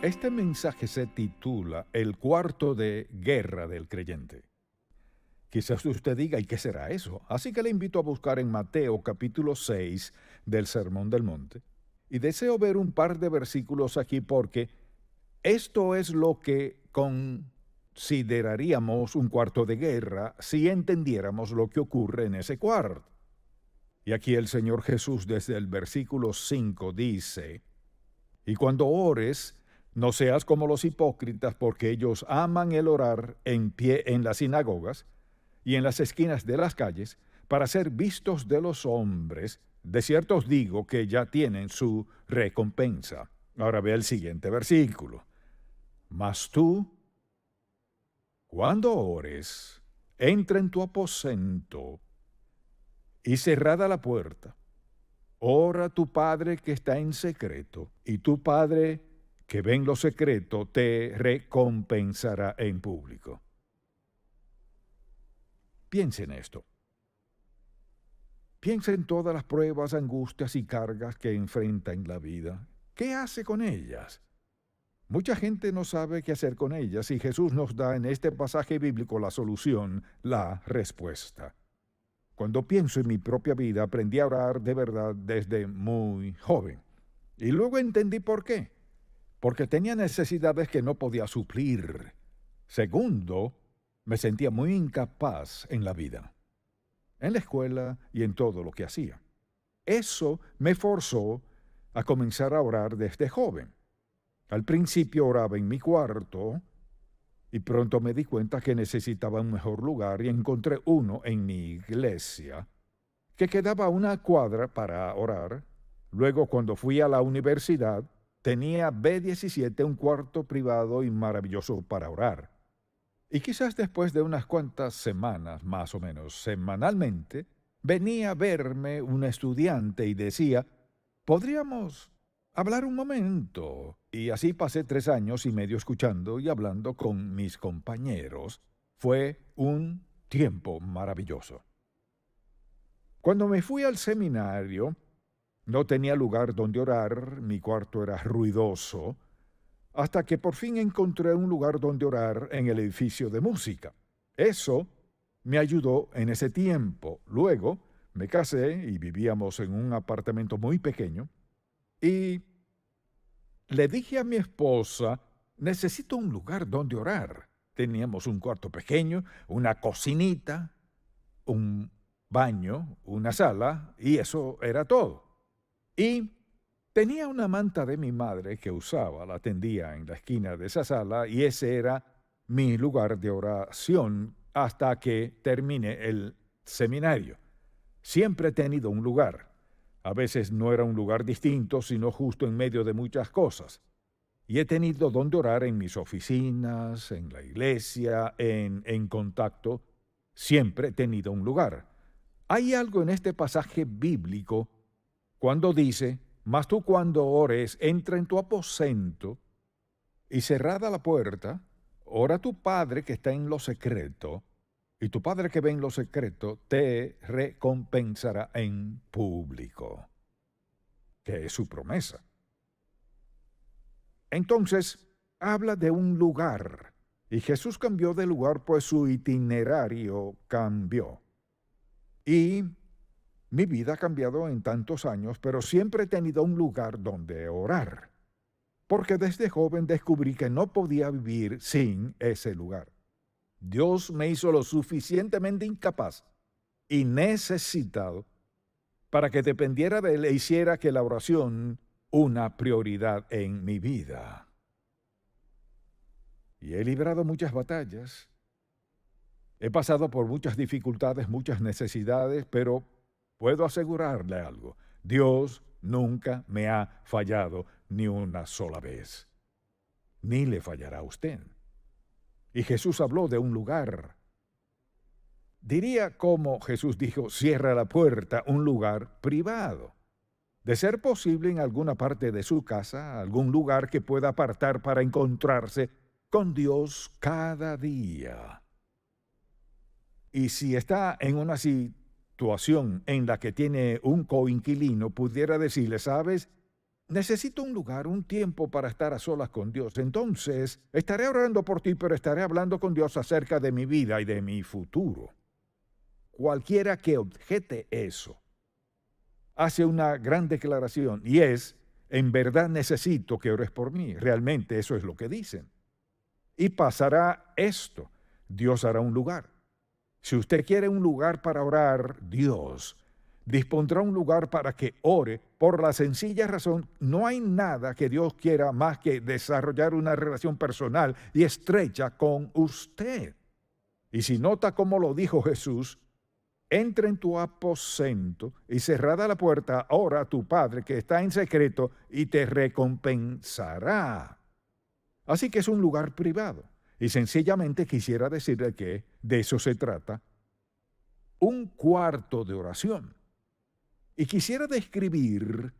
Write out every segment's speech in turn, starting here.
Este mensaje se titula El cuarto de guerra del creyente. Quizás usted diga, ¿y qué será eso? Así que le invito a buscar en Mateo capítulo 6 del Sermón del Monte. Y deseo ver un par de versículos aquí porque esto es lo que consideraríamos un cuarto de guerra si entendiéramos lo que ocurre en ese cuarto. Y aquí el Señor Jesús desde el versículo 5 dice, y cuando ores, no seas como los hipócritas, porque ellos aman el orar en pie en las sinagogas y en las esquinas de las calles, para ser vistos de los hombres. De cierto os digo que ya tienen su recompensa. Ahora ve el siguiente versículo. Mas tú, cuando ores, entra en tu aposento y cerrada la puerta. Ora a tu Padre que está en secreto, y tu Padre que ve en lo secreto te recompensará en público. Piensa en esto. Piensa en todas las pruebas, angustias y cargas que enfrenta en la vida. ¿Qué hace con ellas? Mucha gente no sabe qué hacer con ellas y Jesús nos da en este pasaje bíblico la solución, la respuesta. Cuando pienso en mi propia vida, aprendí a orar de verdad desde muy joven. Y luego entendí por qué. Porque tenía necesidades que no podía suplir. Segundo, me sentía muy incapaz en la vida, en la escuela y en todo lo que hacía. Eso me forzó a comenzar a orar desde joven. Al principio oraba en mi cuarto y pronto me di cuenta que necesitaba un mejor lugar y encontré uno en mi iglesia, que quedaba a una cuadra para orar. Luego, cuando fui a la universidad, tenía B17, un cuarto privado y maravilloso para orar. Y quizás después de unas cuantas semanas, más o menos semanalmente, venía a verme un estudiante y decía, ¿podríamos hablar un momento? Y así pasé 3 años y medio escuchando y hablando con mis compañeros. Fue un tiempo maravilloso. Cuando me fui al seminario, no tenía lugar donde orar, mi cuarto era ruidoso, hasta que por fin encontré un lugar donde orar en el edificio de música. Eso me ayudó en ese tiempo. Luego me casé y vivíamos en un apartamento muy pequeño y le dije a mi esposa, necesito un lugar donde orar. Teníamos un cuarto pequeño, una cocinita, un baño, una sala y eso era todo. Y tenía una manta de mi madre que usaba, la tendía en la esquina de esa sala y ese era mi lugar de oración hasta que terminé el seminario. Siempre he tenido un lugar. A veces no era un lugar distinto, sino justo en medio de muchas cosas. Y he tenido donde orar en mis oficinas, en la iglesia, en contacto. Siempre he tenido un lugar. Hay algo en este pasaje bíblico cuando dice, mas tú cuando ores, entra en tu aposento y cerrada la puerta, ora a tu Padre que está en lo secreto, y tu Padre que ve en lo secreto te recompensará en público, que es su promesa. Entonces, habla de un lugar, y Jesús cambió de lugar, pues su itinerario cambió. Y mi vida ha cambiado en tantos años, pero siempre he tenido un lugar donde orar, porque desde joven descubrí que no podía vivir sin ese lugar. Dios me hizo lo suficientemente incapaz y necesitado para que dependiera de Él e hiciera que la oración una prioridad en mi vida. Y he librado muchas batallas. He pasado por muchas dificultades, muchas necesidades, pero puedo asegurarle algo. Dios nunca me ha fallado ni una sola vez. Ni le fallará a usted. Y Jesús habló de un lugar. Diría como Jesús dijo, cierra la puerta, un lugar privado. De ser posible en alguna parte de su casa, algún lugar que pueda apartar para encontrarse con Dios cada día. Y si está en una situación en la que tiene un coinquilino, pudiera decirle, ¿sabes? necesito un lugar, un tiempo para estar a solas con Dios. Entonces, estaré orando por ti, pero estaré hablando con Dios acerca de mi vida y de mi futuro. Cualquiera que objete eso, hace una gran declaración y es, en verdad necesito que ores por mí. Realmente eso es lo que dicen. Y pasará esto. Dios hará un lugar. Si usted quiere un lugar para orar, Dios dispondrá un lugar para que ore por la sencilla razón, no hay nada que Dios quiera más que desarrollar una relación personal y estrecha con usted. Y si nota cómo lo dijo Jesús, entra en tu aposento y cerrada la puerta, ora a tu Padre que está en secreto y te recompensará. Así que es un lugar privado. Y sencillamente quisiera decirle que de eso se trata. Un cuarto de oración. Y quisiera describir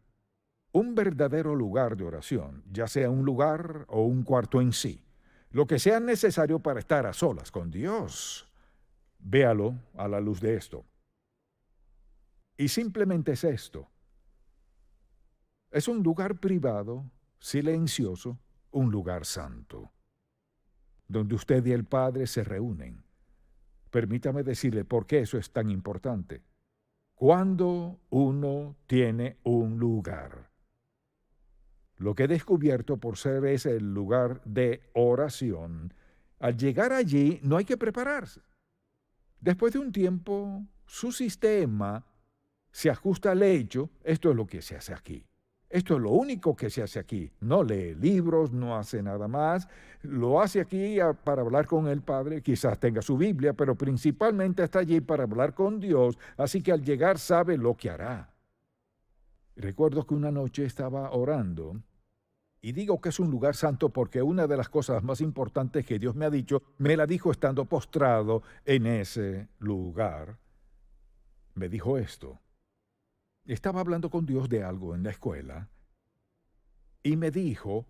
un verdadero lugar de oración, ya sea un lugar o un cuarto en sí, lo que sea necesario para estar a solas con Dios. Véalo a la luz de esto. Y simplemente es esto. Es un lugar privado, silencioso, un lugar santo, donde usted y el Padre se reúnen. Permítame decirle por qué eso es tan importante. Cuando uno tiene un lugar, lo que he descubierto por ser ese el lugar de oración, al llegar allí no hay que prepararse. Después de un tiempo, su sistema se ajusta al hecho, esto es lo que se hace aquí. Esto es lo único que se hace aquí. No lee libros, no hace nada más. Lo hace aquí para hablar con el Padre. Quizás tenga su Biblia, pero principalmente está allí para hablar con Dios. Así que al llegar sabe lo que hará. Recuerdo que una noche estaba orando. Y digo que es un lugar santo porque una de las cosas más importantes que Dios me ha dicho, me la dijo estando postrado en ese lugar. Me dijo esto. Estaba hablando con Dios de algo en la escuela y me dijo,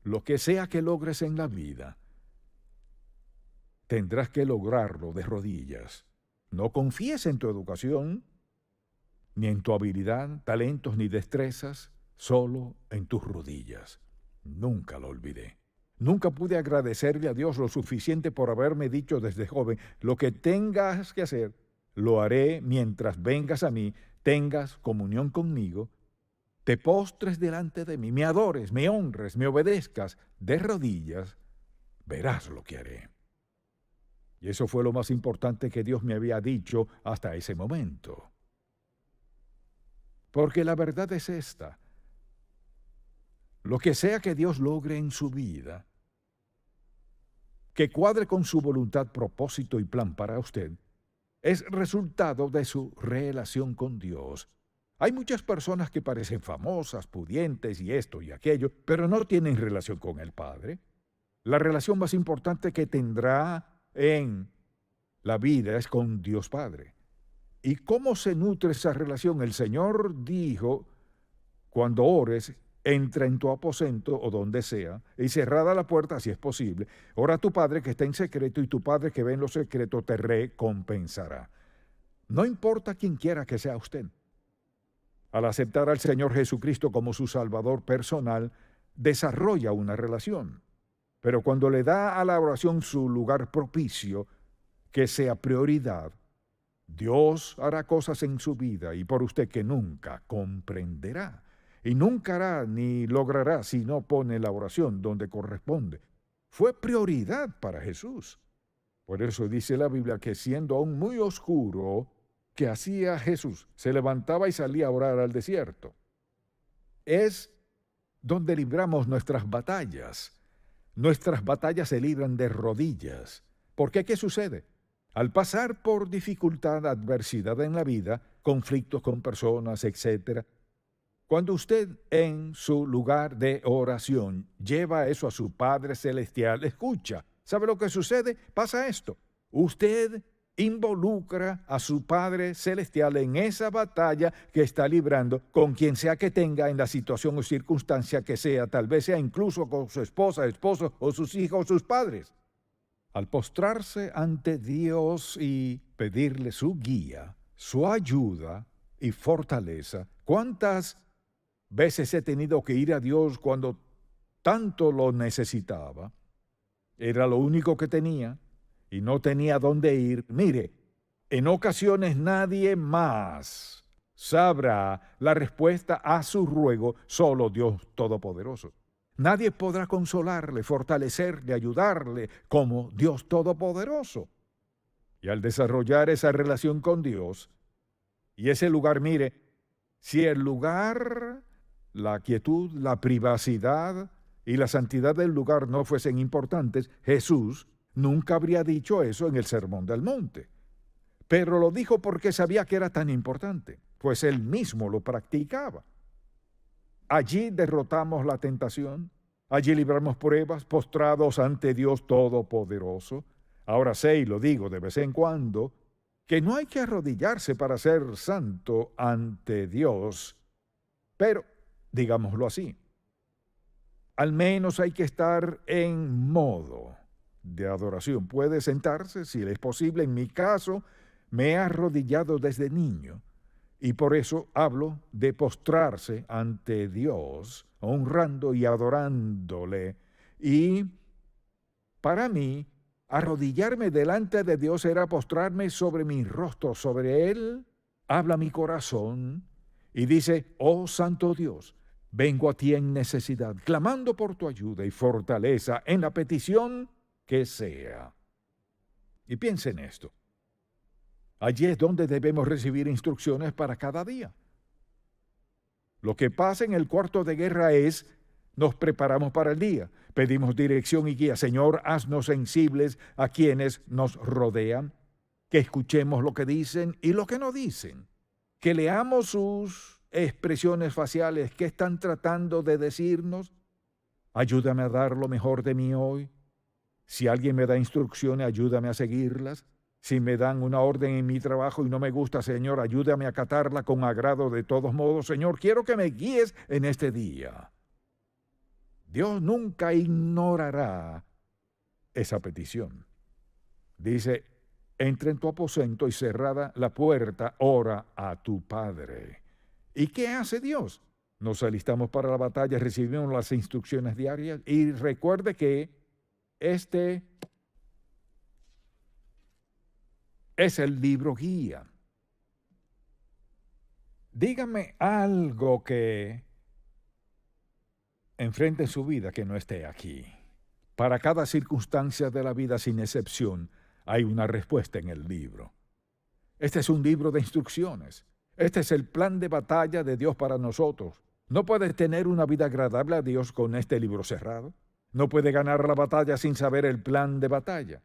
lo que sea que logres en la vida, tendrás que lograrlo de rodillas. No confíes en tu educación, ni en tu habilidad, talentos ni destrezas, solo en tus rodillas. Nunca lo olvidé. Nunca pude agradecerle a Dios lo suficiente por haberme dicho desde joven, lo que tengas que hacer, lo haré mientras vengas a mí, tengas comunión conmigo, te postres delante de mí, me adores, me honres, me obedezcas de rodillas, verás lo que haré. Y eso fue lo más importante que Dios me había dicho hasta ese momento. Porque la verdad es esta. Lo que sea que Dios logre en su vida, que cuadre con su voluntad, propósito y plan para usted, es resultado de su relación con Dios. Hay muchas personas que parecen famosas, pudientes y esto y aquello, pero no tienen relación con el Padre. La relación más importante que tendrá en la vida es con Dios Padre. ¿Y cómo se nutre esa relación? El Señor dijo, cuando ores, entra en tu aposento o donde sea, y cerrada la puerta si es posible, ora a tu Padre que está en secreto y tu Padre que ve en lo secreto te recompensará. No importa quién quiera que sea usted. Al aceptar al Señor Jesucristo como su Salvador personal, desarrolla una relación. Pero cuando le da a la oración su lugar propicio, que sea prioridad, Dios hará cosas en su vida y por usted que nunca comprenderá. Y nunca hará ni logrará si no pone la oración donde corresponde. Fue prioridad para Jesús. Por eso dice la Biblia que siendo aún muy oscuro, ¿qué hacía Jesús? Se levantaba y salía a orar al desierto. Es donde libramos nuestras batallas. Nuestras batallas se libran de rodillas. ¿Por qué? ¿Qué sucede? Al pasar por dificultad, adversidad en la vida, conflictos con personas, etc., cuando usted en su lugar de oración lleva eso a su Padre Celestial, escucha, ¿sabe lo que sucede? Pasa esto. Usted involucra a su Padre Celestial en esa batalla que está librando con quien sea que tenga en la situación o circunstancia que sea, tal vez sea incluso con su esposa, esposo o sus hijos o sus padres. Al postrarse ante Dios y pedirle su guía, su ayuda y fortaleza, ¿cuántas veces he tenido que ir a Dios cuando tanto lo necesitaba. Era lo único que tenía y no tenía dónde ir. Mire, en ocasiones nadie más sabrá la respuesta a su ruego, solo Dios Todopoderoso. Nadie podrá consolarle, fortalecerle, ayudarle como Dios Todopoderoso. Y al desarrollar esa relación con Dios, y ese lugar, mire, si el lugar, la quietud, la privacidad y la santidad del lugar no fuesen importantes, Jesús nunca habría dicho eso en el Sermón del Monte. Pero lo dijo porque sabía que era tan importante, pues él mismo lo practicaba. Allí derrotamos la tentación, allí libramos pruebas, postrados ante Dios Todopoderoso. Ahora sé, y lo digo de vez en cuando, que no hay que arrodillarse para ser santo ante Dios, pero digámoslo así, al menos hay que estar en modo de adoración. Puede sentarse, si es posible. En mi caso, me he arrodillado desde niño, y por eso hablo de postrarse ante Dios, honrando y adorándole. Y para mí, arrodillarme delante de Dios era postrarme sobre mi rostro, sobre Él. Habla mi corazón y dice: oh Santo Dios, vengo a ti en necesidad, clamando por tu ayuda y fortaleza en la petición que sea. Y piensa en esto. Allí es donde debemos recibir instrucciones para cada día. Lo que pasa en el cuarto de guerra es: nos preparamos para el día, pedimos dirección y guía. Señor, haznos sensibles a quienes nos rodean, que escuchemos lo que dicen y lo que no dicen, que leamos sus expresiones faciales, qué están tratando de decirnos. Ayúdame a dar lo mejor de mí hoy. Si alguien me da instrucciones, ayúdame a seguirlas. Si me dan una orden en mi trabajo y no me gusta, Señor, ayúdame a acatarla con agrado de todos modos. Señor, quiero que me guíes en este día. Dios nunca ignorará esa petición. Dice: entra en tu aposento y cerrada la puerta, ora a tu Padre. ¿Y qué hace Dios? Nos alistamos para la batalla, recibimos las instrucciones diarias y recuerde que este es el libro guía. Dígame algo que enfrente en su vida que no esté aquí. Para cada circunstancia de la vida, sin excepción, hay una respuesta en el libro. Este es un libro de instrucciones. Este es el plan de batalla de Dios para nosotros. No puedes tener una vida agradable a Dios con este libro cerrado. No puede ganar la batalla sin saber el plan de batalla.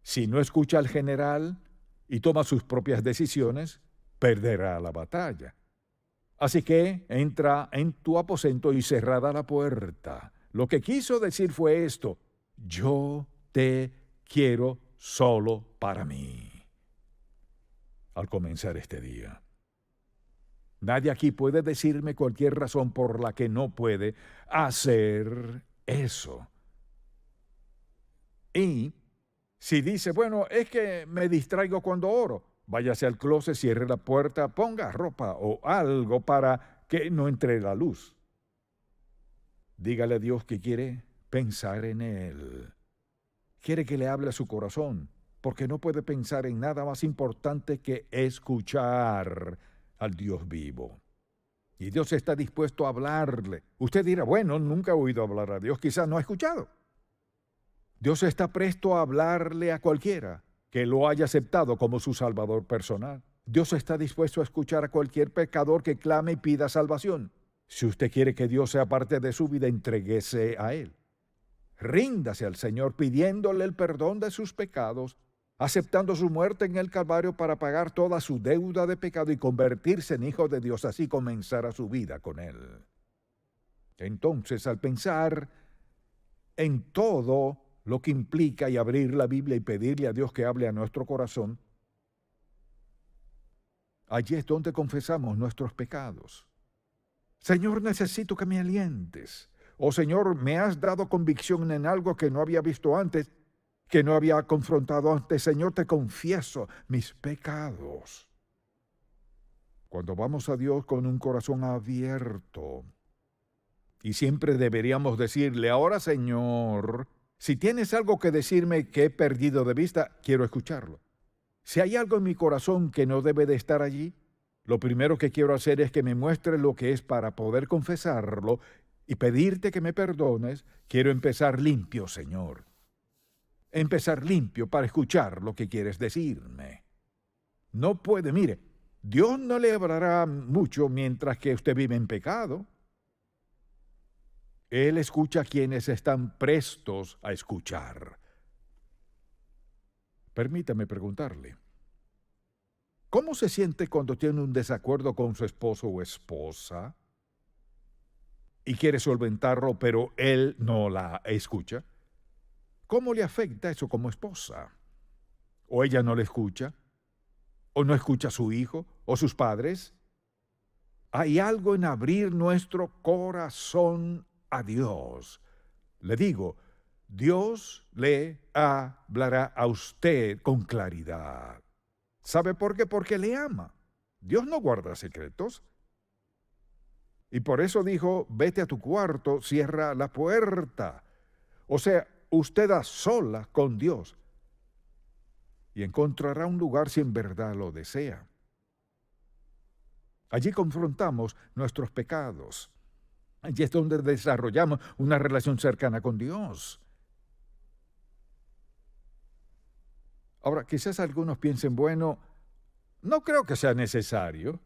Si no escucha al general y toma sus propias decisiones, perderá la batalla. Así que entra en tu aposento y cerrada la puerta. Lo que quiso decir fue esto: yo te quiero solo para mí. Al comenzar este día, nadie aquí puede decirme cualquier razón por la que no puede hacer eso. Y si dice: bueno, es que me distraigo cuando oro, váyase al closet, cierre la puerta, ponga ropa o algo para que no entre la luz. Dígale a Dios que quiere pensar en Él. Quiere que le hable a su corazón, porque no puede pensar en nada más importante que escuchar al Dios vivo. Y Dios está dispuesto a hablarle. Usted dirá: bueno, nunca he oído hablar a Dios, quizás no ha escuchado. Dios está presto a hablarle a cualquiera que lo haya aceptado como su Salvador personal. Dios está dispuesto a escuchar a cualquier pecador que clame y pida salvación. Si usted quiere que Dios sea parte de su vida, entréguese a Él. Ríndase al Señor pidiéndole el perdón de sus pecados, aceptando su muerte en el Calvario para pagar toda su deuda de pecado y convertirse en hijo de Dios, así comenzará su vida con Él. Entonces, al pensar en todo lo que implica y abrir la Biblia y pedirle a Dios que hable a nuestro corazón, allí es donde confesamos nuestros pecados. Señor, necesito que me alientes. Oh Señor, me has dado convicción en algo que no había visto antes, que no había confrontado antes. Señor, te confieso mis pecados. Cuando vamos a Dios con un corazón abierto, y siempre deberíamos decirle, ahora Señor, si tienes algo que decirme que he perdido de vista, quiero escucharlo. Si hay algo en mi corazón que no debe de estar allí, lo primero que quiero hacer es que me muestre lo que es para poder confesarlo y pedirte que me perdones. Quiero empezar limpio, Señor. Empezar limpio para escuchar lo que quieres decirme. No puede, mire, Dios no le hablará mucho mientras que usted vive en pecado. Él escucha a quienes están prestos a escuchar. Permítame preguntarle, ¿cómo se siente cuando tiene un desacuerdo con su esposo o esposa y quiere solventarlo, pero él no la escucha? ¿Cómo le afecta eso como esposa? ¿O ella no le escucha? ¿O no escucha a su hijo o sus padres? Hay algo en abrir nuestro corazón a Dios. Le digo, Dios le hablará a usted con claridad. ¿Sabe por qué? Porque le ama. Dios no guarda secretos. Y por eso dijo, vete a tu cuarto, cierra la puerta. O sea, usted a solas con Dios. Y encontrará un lugar si en verdad lo desea. Allí confrontamos nuestros pecados. Allí es donde desarrollamos una relación cercana con Dios. Ahora, quizás algunos piensen, bueno, no creo que sea necesario.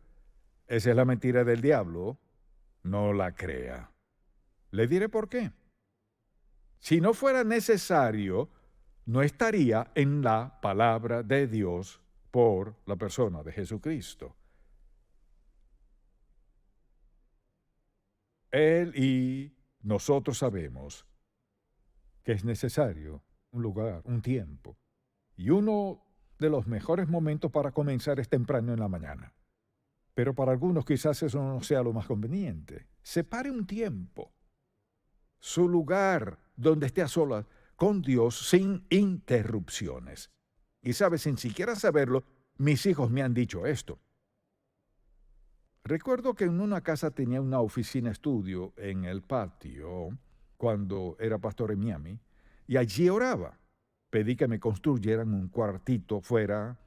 Esa es la mentira del diablo. No la crea. Le diré por qué. Si no fuera necesario, no estaría en la palabra de Dios por la persona de Jesucristo. Él y nosotros sabemos que es necesario un lugar, un tiempo. Y uno de los mejores momentos para comenzar es temprano en la mañana. Pero para algunos quizás eso no sea lo más conveniente. Separe un tiempo, su lugar donde esté a solas con Dios sin interrupciones. Y sabe, sin siquiera saberlo, mis hijos me han dicho esto. Recuerdo que en una casa tenía una oficina estudio en el patio cuando era pastor en Miami, y allí oraba. Pedí que me construyeran un cuartito fuera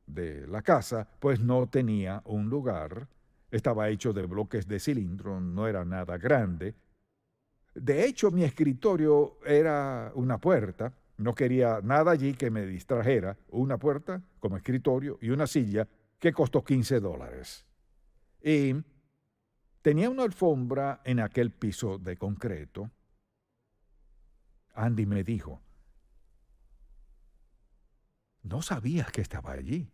de la casa, pues no tenía un lugar. Estaba hecho de bloques de cilindro, no era nada grande. De hecho, mi escritorio era una puerta. No quería nada allí que me distrajera. Una puerta como escritorio y una silla que costó $15. Y tenía una alfombra en aquel piso de concreto. Andy me dijo, no sabías que estaba allí,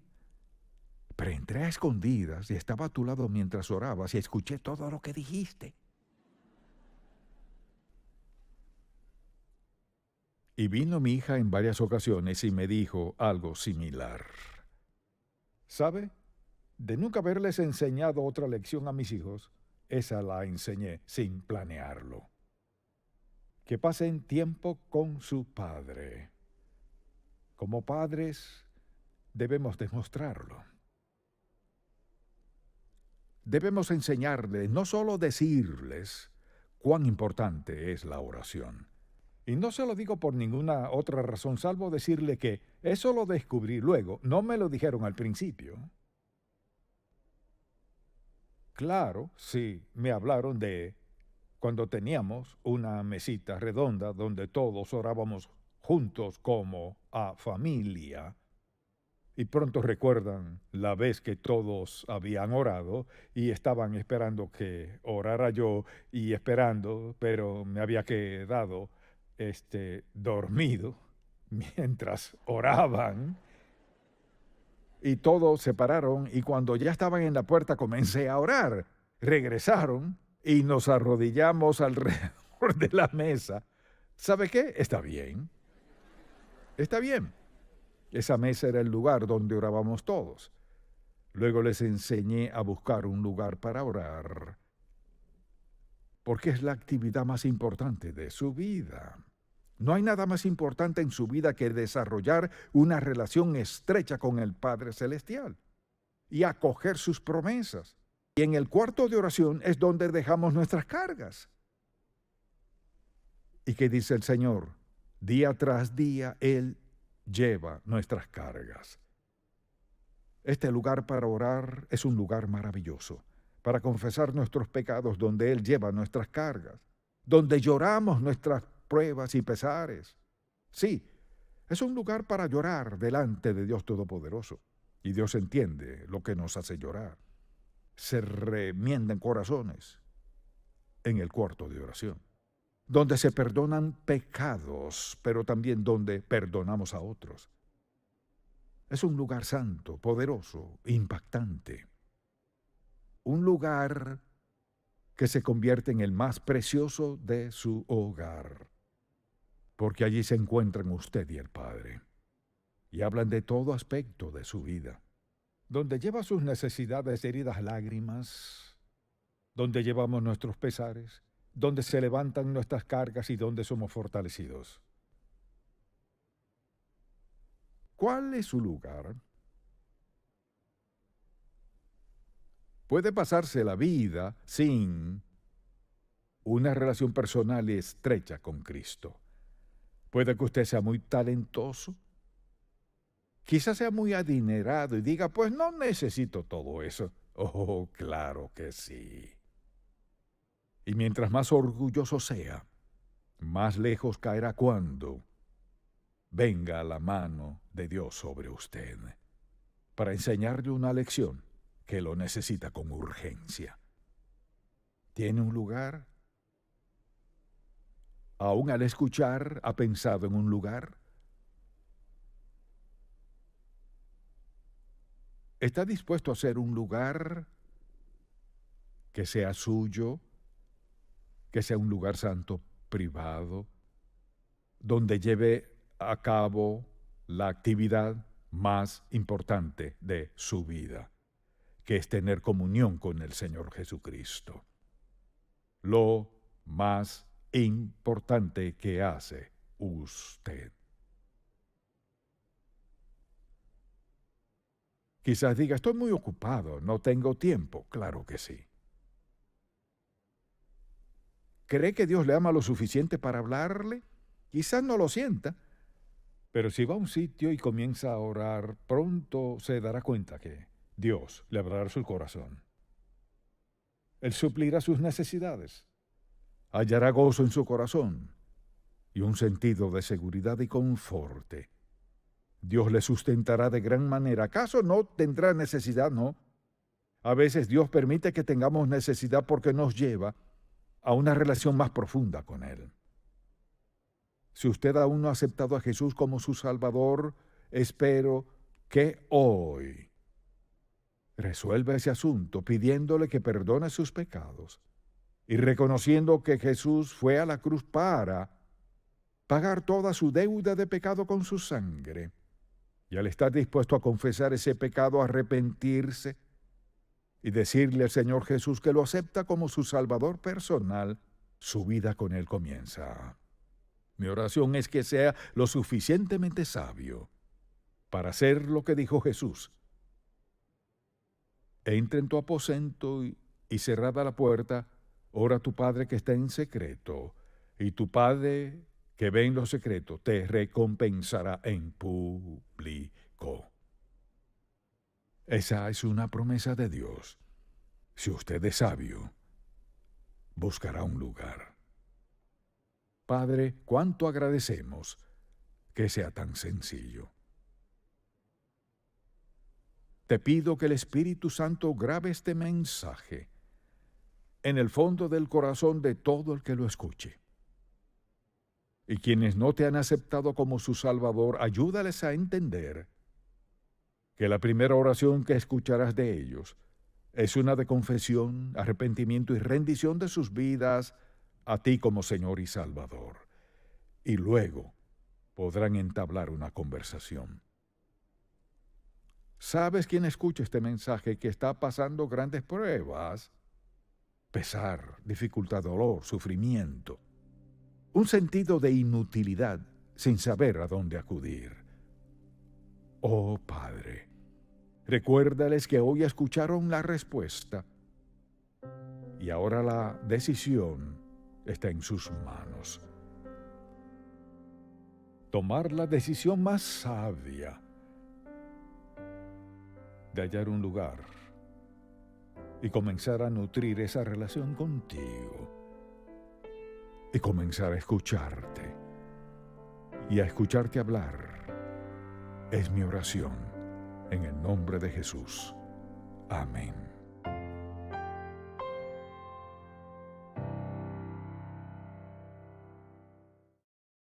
pero entré a escondidas y estaba a tu lado mientras orabas y escuché todo lo que dijiste. Y vino mi hija en varias ocasiones y me dijo algo similar. ¿Sabe? De nunca haberles enseñado otra lección a mis hijos, esa la enseñé sin planearlo. Que pasen tiempo con su padre. Como padres, debemos demostrarlo. Debemos enseñarles, no solo decirles, cuán importante es la oración. Y no se lo digo por ninguna otra razón, salvo decirle que eso lo descubrí luego, no me lo dijeron al principio. Claro, sí, me hablaron de cuando teníamos una mesita redonda donde todos orábamos juntos como a familia. Y pronto recuerdan la vez que todos habían orado y estaban esperando que orara yo y esperando, pero me había quedado dormido mientras oraban. Y todos se pararon y cuando ya estaban en la puerta comencé a orar. Regresaron y nos arrodillamos alrededor de la mesa. ¿Sabe qué? Está bien. Está bien. Esa mesa era el lugar donde orábamos todos. Luego les enseñé a buscar un lugar para orar, porque es la actividad más importante de su vida. No hay nada más importante en su vida que desarrollar una relación estrecha con el Padre Celestial. y acoger sus promesas. Y en el cuarto de oración es donde dejamos nuestras cargas. ¿Y qué dice el Señor? Día tras día Él lleva nuestras cargas. Este lugar para orar es un lugar maravilloso, para confesar nuestros pecados, donde Él lleva nuestras cargas, donde lloramos nuestras pruebas y pesares. Sí, es un lugar para llorar delante de Dios Todopoderoso. Y Dios entiende lo que nos hace llorar. Se remiendan corazones en el cuarto de oración, donde se perdonan pecados, pero también donde perdonamos a otros. Es un lugar santo, poderoso, impactante. Un lugar que se convierte en el más precioso de su hogar, porque allí se encuentran usted y el Padre, y hablan de todo aspecto de su vida, donde lleva sus necesidades, heridas, lágrimas, donde llevamos nuestros pesares, donde se levantan nuestras cargas y donde somos fortalecidos. ¿Cuál es su lugar? Puede pasarse la vida sin una relación personal y estrecha con Cristo. Puede que usted sea muy talentoso, quizás sea muy adinerado y diga, pues no necesito todo eso. Oh, claro que sí. Y mientras más orgulloso sea, más lejos caerá cuando venga la mano de Dios sobre usted para enseñarle una lección que lo necesita con urgencia. ¿Tiene un lugar? ¿Aún al escuchar ha pensado en un lugar? ¿Está dispuesto a ser un lugar que sea suyo, que sea un lugar santo privado, donde lleve a cabo la actividad más importante de su vida, que es tener comunión con el Señor Jesucristo? Lo más importante que hace usted. Quizás diga, estoy muy ocupado, no tengo tiempo. Claro que sí. ¿Cree que Dios le ama lo suficiente para hablarle? Quizás no lo sienta, pero si va a un sitio y comienza a orar, pronto se dará cuenta que Dios le hablará a su corazón. Él suplirá sus necesidades, hallará gozo en su corazón y un sentido de seguridad y confort. Dios le sustentará de gran manera. ¿Acaso no tendrá necesidad? No. A veces Dios permite que tengamos necesidad porque nos lleva a una relación más profunda con Él. Si usted aún no ha aceptado a Jesús como su Salvador, espero que hoy resuelva ese asunto pidiéndole que perdone sus pecados y reconociendo que Jesús fue a la cruz para pagar toda su deuda de pecado con su sangre. Y al estar dispuesto a confesar ese pecado, arrepentirse y decirle al Señor Jesús que lo acepta como su Salvador personal, su vida con Él comienza. Mi oración es que sea lo suficientemente sabio para hacer lo que dijo Jesús. Entra en tu aposento y cerrada la puerta, ora a tu Padre que está en secreto, y tu Padre que ve en lo secreto te recompensará en público. Esa es una promesa de Dios. Si usted es sabio, buscará un lugar. Padre, cuánto agradecemos que sea tan sencillo. Te pido que el Espíritu Santo grabe este mensaje en el fondo del corazón de todo el que lo escuche. Y quienes no te han aceptado como su Salvador, ayúdales a entender que la primera oración que escucharás de ellos es una de confesión, arrepentimiento y rendición de sus vidas a ti como Señor y Salvador. Y luego podrán entablar una conversación. ¿Sabes quién escucha este mensaje que está pasando grandes pruebas? Pesar, dificultad, dolor, sufrimiento. Un sentido de inutilidad sin saber a dónde acudir. Oh Padre, Recuérdales que hoy escucharon la respuesta y ahora la decisión está en sus manos. Tomar la decisión más sabia de hallar un lugar y comenzar a nutrir esa relación contigo y comenzar a escucharte y a escucharte hablar es mi oración en el nombre de Jesús. Amén.